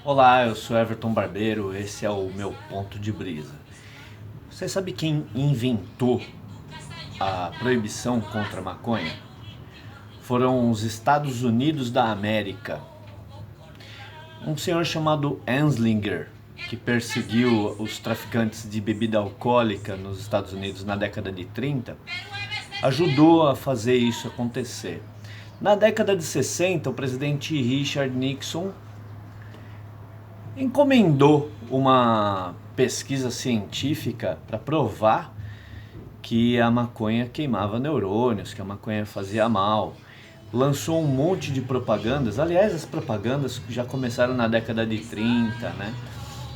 Olá, eu sou Everton Barbeiro, esse é o meu ponto de brisa. Você sabe quem inventou a proibição contra a maconha? Foram os Estados Unidos da América. Um senhor chamado Anslinger, que perseguiu os traficantes de bebida alcoólica nos Estados Unidos na década de 30, ajudou a fazer isso acontecer. Na década de 60, o presidente Richard Nixon encomendou uma pesquisa científica para provar que a maconha queimava neurônios, que a maconha fazia mal. Lançou um monte de propagandas, aliás, as propagandas já começaram na década de 30, né?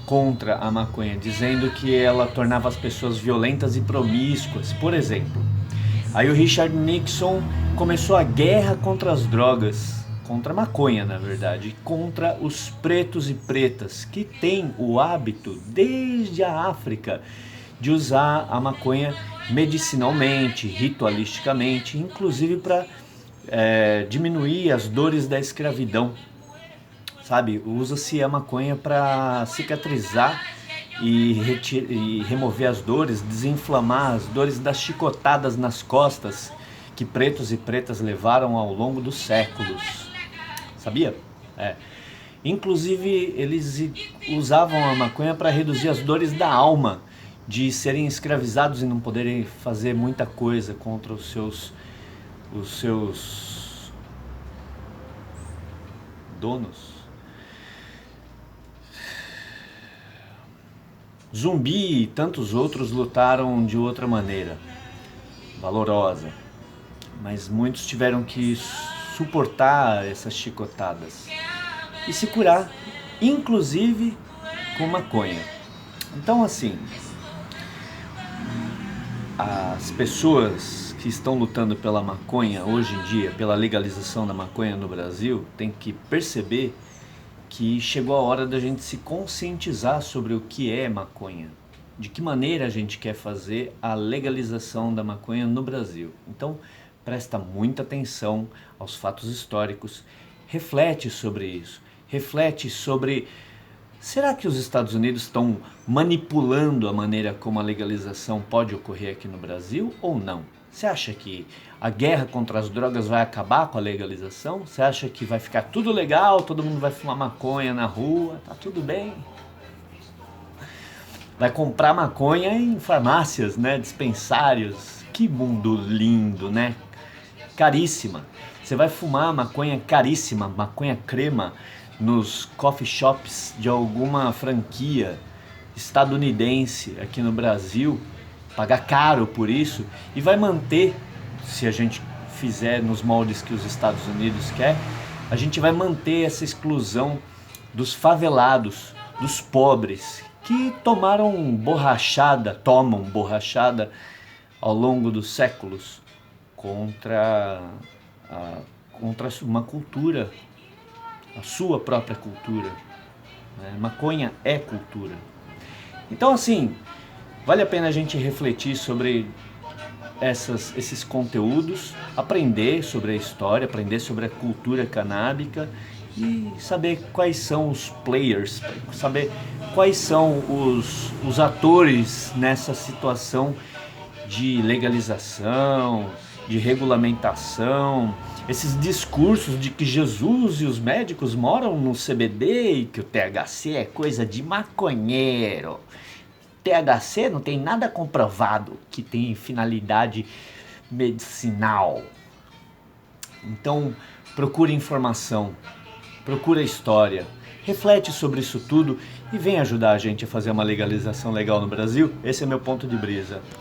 Contra a maconha, dizendo que ela tornava as pessoas violentas e promíscuas, por exemplo. Aí o Richard Nixon começou a guerra contra as drogas, contra a maconha, na verdade, contra os pretos e pretas, que têm o hábito, desde a África, de usar a maconha medicinalmente, ritualisticamente, inclusive para diminuir as dores da escravidão. Sabe, usa-se a maconha para cicatrizar e remover as dores, desinflamar as dores das chicotadas nas costas que pretos e pretas levaram ao longo dos séculos. Sabia? Inclusive, eles usavam a maconha para reduzir as dores da alma, de serem escravizados e não poderem fazer muita coisa contra os seus donos. Zumbi e tantos outros lutaram de outra maneira, valorosa, mas muitos tiveram que suportar essas chicotadas e se curar, inclusive com maconha. Então, assim, as pessoas que estão lutando pela maconha hoje em dia, pela legalização da maconha no Brasil, têm que perceber que chegou a hora da gente se conscientizar sobre o que é maconha, de que maneira a gente quer fazer a legalização da maconha no Brasil. Então, presta muita atenção aos fatos históricos, reflete sobre isso, reflete sobre: será que os Estados Unidos estão manipulando a maneira como a legalização pode ocorrer aqui no Brasil ou não? Você acha que a guerra contra as drogas vai acabar com a legalização? Você acha que vai ficar tudo legal, todo mundo vai fumar maconha na rua, tá tudo bem? Vai comprar maconha em farmácias, né, dispensários. Que mundo lindo, né? Caríssima. Você vai fumar maconha caríssima, maconha crema, nos coffee shops de alguma franquia estadunidense aqui no Brasil, pagar caro por isso, e vai manter, se a gente fizer nos moldes que os Estados Unidos quer, a gente vai manter essa exclusão dos favelados, dos pobres, que tomam borrachada ao longo dos séculos contra uma cultura, a sua própria cultura. Maconha é cultura. Então, assim, vale a pena a gente refletir sobre esses conteúdos, aprender sobre a história, aprender sobre a cultura canábica e saber quais são os players, saber quais são os atores nessa situação de legalização, de regulamentação, esses discursos de que Jesus e os médicos moram no CBD e que o THC é coisa de maconheiro. THC não tem nada comprovado que tem finalidade medicinal. Então, procure informação, procure história, reflete sobre isso tudo e vem ajudar a gente a fazer uma legalização legal no Brasil. Esse é meu ponto de brisa.